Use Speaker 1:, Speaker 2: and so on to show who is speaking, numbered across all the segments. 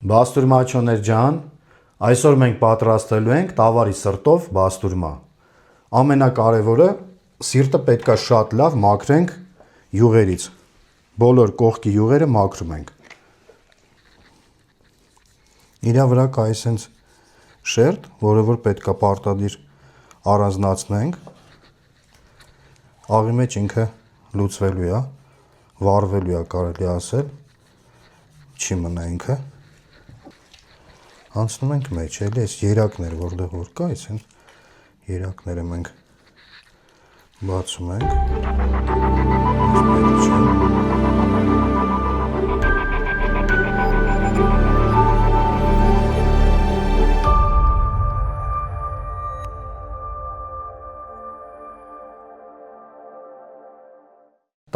Speaker 1: Բաստուրմաչոներ ջան, այսօր մենք պատրաստելու ենք տավարի սրտով բաստուրմա։ Ամենակարևորը սիրտը պետքա շատ լավ մաքրենք յուղերից։ Բոլոր կողքի յուղերը մաքրում ենք։ Իրա վրա կա այսենց շերտ, որը որ պետքա պարտադիր առանձնացնենք։ Աղի մեջ ինքը լուծվելու է, վառվելու է կարելի ասել, չի մնա ինքը։ Անցնում ենք մեջ, էլի այս երակները որտեղ որ կա, այսինքն երակները մենք բացում ենք։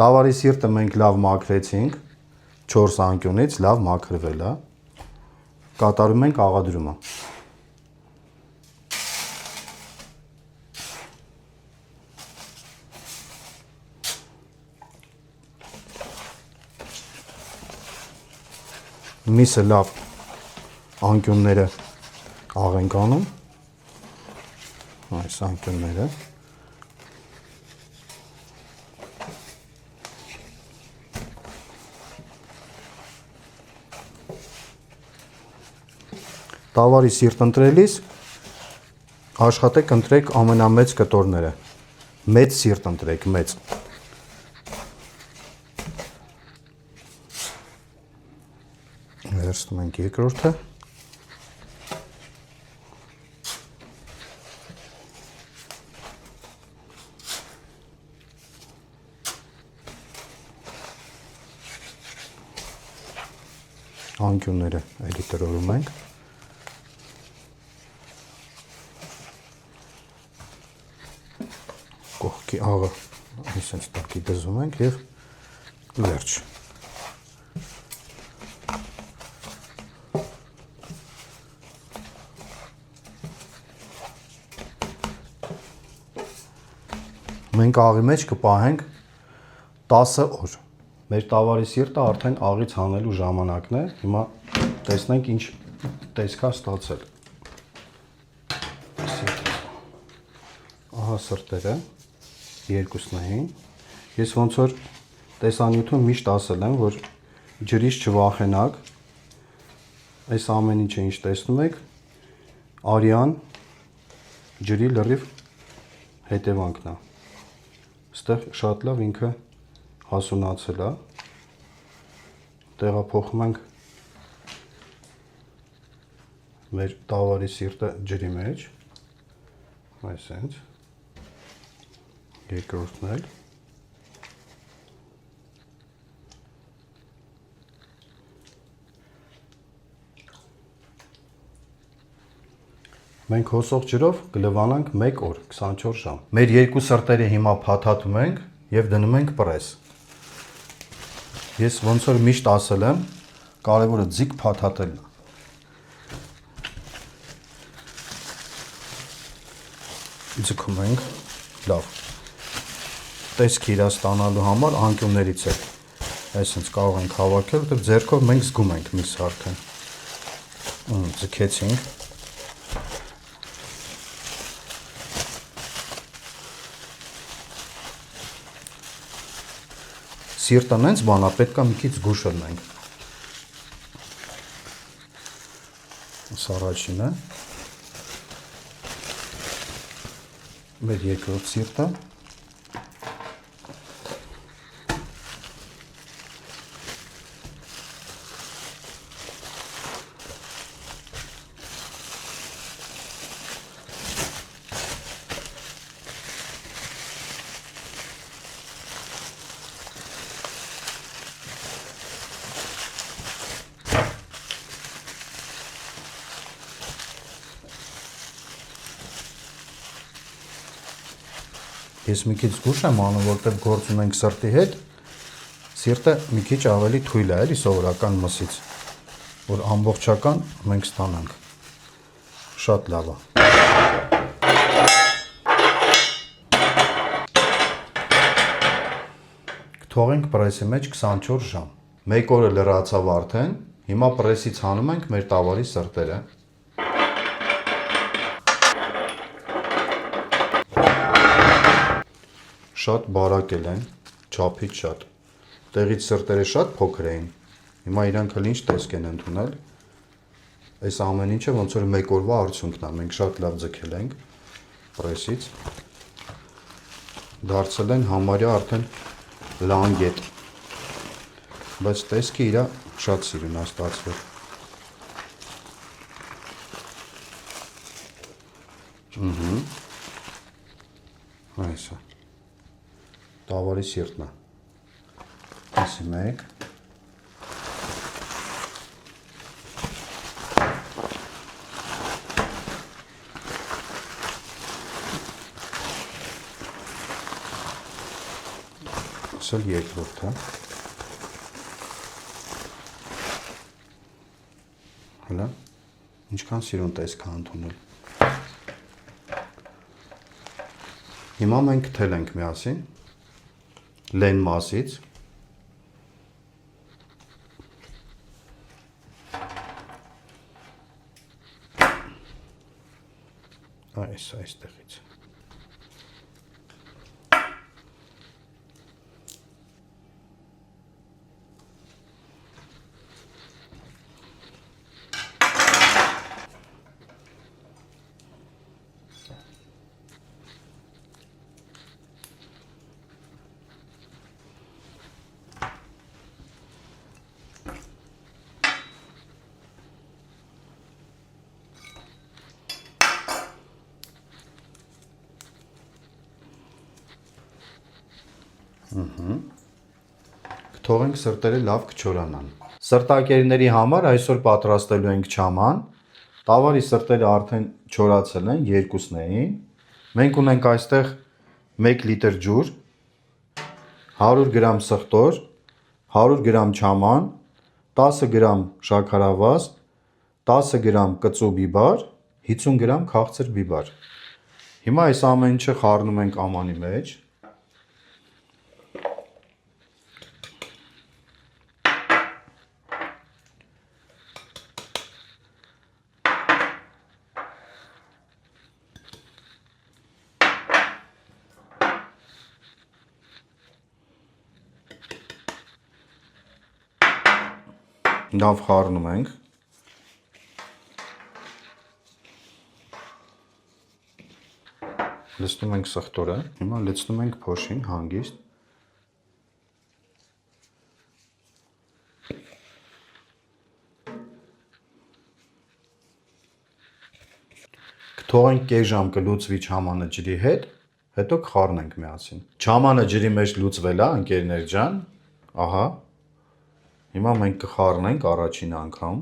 Speaker 1: Տավարի սիրտը մենք լավ մաքրեցինք, 4 անկյունից լավ մաքրվել է։ Կատարում ենք աղադրումը։ Միսը լավ անկյունները աղ ենք անում, այս անկյունները։ Տավարի սիրտ ընտրելիս աշխատեք ընտրեք ամենամեծ կտորները, մեծ սիրտ ընտրեք, մեծ։ Վերցնում ենք երկրորդը։ Անկյունները էլի տրորում ենք։ Կողքի աղը այսպես տակի դզում ենք և վերջ։ Մենք աղի մեջ կպահենք 10 օր։ Մեր տավարի սիրտը արդեն աղից հանելու ժամանակն է, հիմա տեսնենք ինչ տեսքա ստացել։ Ահա սրտերը, երկուսնային, ես ոնց որ տեսանյութում միշտ ասել եմ, որ ջրից չվախենաք, այս ամեն ինչը ինչ տեսնում եք, արյան ջրի լրիվ հետևանքն է, ստեղ շատ լավ ինքը հասունացել է, տեղափոխում ենք մեր տավարի սիրտը ջրի մեջ, այսենց, երկրորդն էլ, մենք հոսող ջրով կլվանանք 1 օր, 24 ժամ։ Մեր երկու սրտերը հիմա փաթաթում ենք և դնում ենք պրես։ Ես ոնց որ միշտ ասել եմ, կարևորը ձիգ փաթաթելն է։ Ձգում ենք, լավ։ Տեսք իրա ստանալու համար անկյուններից է, այսինքն կարող ենք հավաքել, որտեղ ձեռքով մենք զգում ենք միսը արդեն։ Ձգեցինք։ Սիրտը նենց բան է, պետք է մի քիչ զգուշ լինենք։ Սա առաջինը։ Մեր երկրորդ սիրտը։ Ես մի քիչ զգուշ եմ անում, որտեղ գործ ունենք սրտի հետ, սիրտը մի քիչ ավելի թույլ է, էլի սովորական մսից, որ ամբողջական մենք ստանանք։ Շատ լավ է։ Թողենք պրեսի մեջ 24 ժամ։ 1 օրը լրացավ արդեն, Հիմա պրեսից հանում ենք մեր տավարի սրտերը։ Շատ բարակել են, չափից շատ։ Տեղից սրտերը շատ փոքր էին։ Հիմա իրանք էլ ինչ տեսք են ընդունել։ Այս ամեն ինչը ոնց որ մեկ օրվա արդյունքն է։ Մենք շատ լավ ձգել ենք պրեսից։ Դարձել են համարյա արդեն լանգետ։ Բայց տեսքը իրա շատ սիրուն է ստացվել։ Այս է։ Տավարի սիրտն է։ Այսի մեկ։ Ասել երկրորդը։ Հələ, ինչքան սիրուն տեսք է ընդունել։ Հիմա մենք թել ենք միասին լեն մասից։ Այստեղից։ Թողենք սրտերը լավ կչորանան։ Սրտակերների համար այսօր պատրաստելու ենք չաման։ Տավարի սրտերը արդեն չորացել են, երկուսն էին։ Մենք ունենք այստեղ 1 լիտր ջուր, 100 գրամ սխտոր, 100 գրամ չաման, 10 գրամ շաքարավազ, 10 գրամ կծու բիբար, 50 գրամ քաղցր բիբար։ Հիմա այս ամեն ինչը խառնում ենք ամանի մեջ։ Լավ խառնում ենք։ Լցնում ենք սխտորը, հիմա լցնում ենք փոշին հանգիստ։ Կթողենք կես ժամ կլուծվի չամանը ջրի հետ, հետո կխառնենք միասին։ Չամանը ջրի մեջ լուծվել է, ընկերներ ջան, ահա։ Հիմա մենք կխառնենք առաջին անգամ,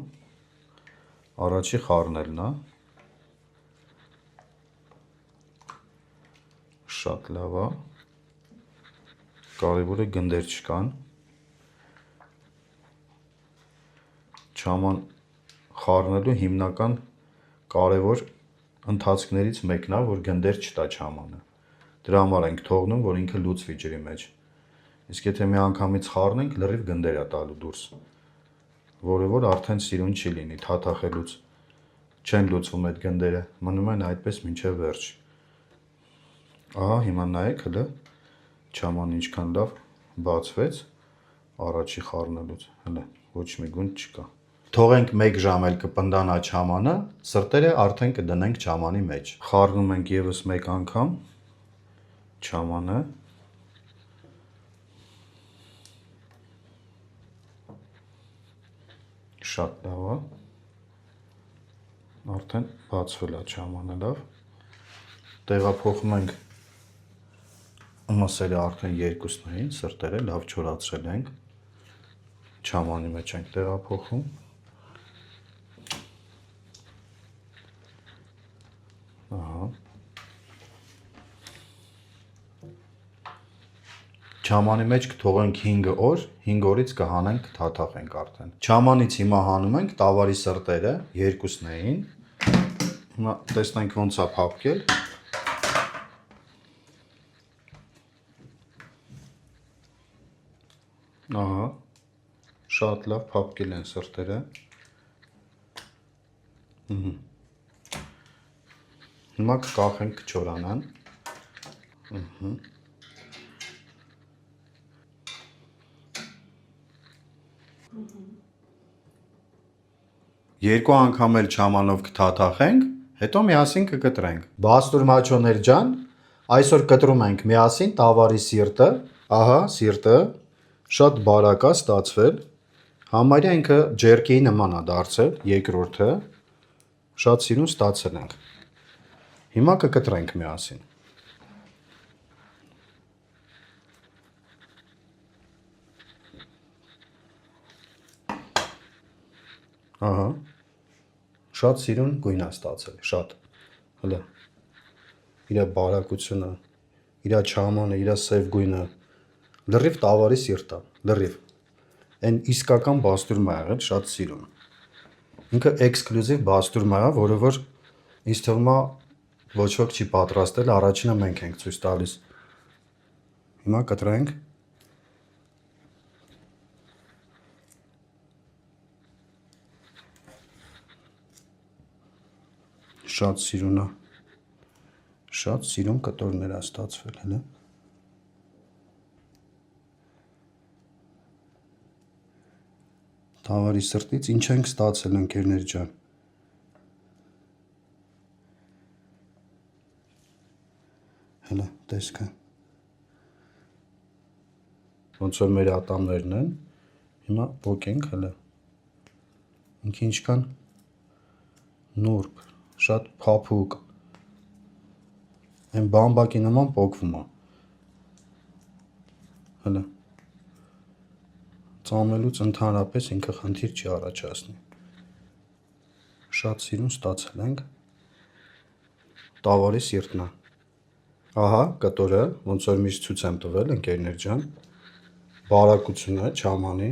Speaker 1: առաջի խառնելն է, շատ լավ է, կարևորը գնդեր չկան, չաման խառնելու հիմնական կարևոր ընթացքներից մեկն է, որ գնդեր չտա չամանը, դրա համար ենք թողնում, որ ինքը լուծվի ջրի մեջ։ Իսկ եթե մի անգամից խառնենք, լրիվ գնդեր է տալու դուրս, որը որ արդեն սիրուն չի լինի, թաթախելուց չեն լուծվում այդ գնդերը, մնում են այդպես մինչև վերջ։ Ահա, հիմա նայեք հլը, չաման ինչքան լավ բացվեց առաջի խառնելուց, հլը, ոչ մի գունդ չկա։ Թողենք 1 ժամ էլ կպնդանա չամանը, սրտերը արդեն կդնենք չամանի մեջ։ Խառնում ենք ևս մեկ անգամ չամանը։ Շատ լավ է, արդեն բացվել է չամանը լավ, տեղափոխում ենք, մսերը արդեն երկուսն էին, սրտերը լավ չորացրել ենք, չամանի մեջ ենք տեղափոխում, ահա, չամանի մեջ կթողենք 5 օր, 5 օրից կհանենք, կթաթախենք արդեն։ Չամանից հիմա հանում ենք տավարի սրտերը, երկուսն էին։ Հիմա տեսնենք ոնց է փափկել։ Ահա, Շատ լավ փափկել են սրտերը։ Հիմա կկախենք կչորանան։ Երկու անգամ էլ չամանով կթաթախենք, հետո միասին կկտրենք։ Բաստուրմաչոներ ջան, այսօր կտրում ենք միասին տավարի սիրտը, ահա սիրտը, շատ բարակ է ստացվել, համարյա ինքը ջերկեի նման է դարձել, երկրորդը, շատ սիրուն ստացել ենք։ Հիմա կկտրենք միասին։ Ահա, շատ սիրուն գույն է ստացել, շատ, հլը, իրա բարակությունը, իրա չամանը, իրա սև գույնը, լրիվ տավարի սիրտ է, լրիվ, են իսկական բաստուրմա եղել, շատ սիրուն, ինքը էքսկլյուզիվ բաստուրմա է, որը որ ինձ թվում է ոչ ոք չի պատրաստել, առաջինը մենք ենք ցույց տալիս, հիմա կտրենք, շատ սիրուն է, շատ սիրուն կտորներ է ստացվել, հլը։ Տավարի սրտից ինչ ենք ստացել ընկերներ ջան։ Հլը, տեսքը։ Ոնց որ մեր ատամներն են, հիմա պոկենք, հլը։ Ինքը ինչքան նուրբ, շատ փափուկ, այն բամբակի նման պոկվում է, հլը, ծամելուց ընդհանրապես ինքը խնդիր չի առաջացնի, շատ սիրուն ստացել ենք, տավարի սիրտնա, ահա կտորը, ոնց որ միշտ ցույց եմ տվել ընկերներ ջան, բարակությունը չամանի,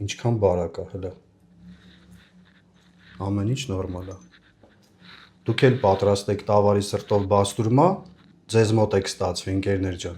Speaker 1: ինչքան բարակ է, հլը, ամեն ինչ նորմալ է, դուք էլ պատրաստեք տավարի սրտով բաստուրմա, ձեզ մոտ եք ստացվի ընկերներ ջան։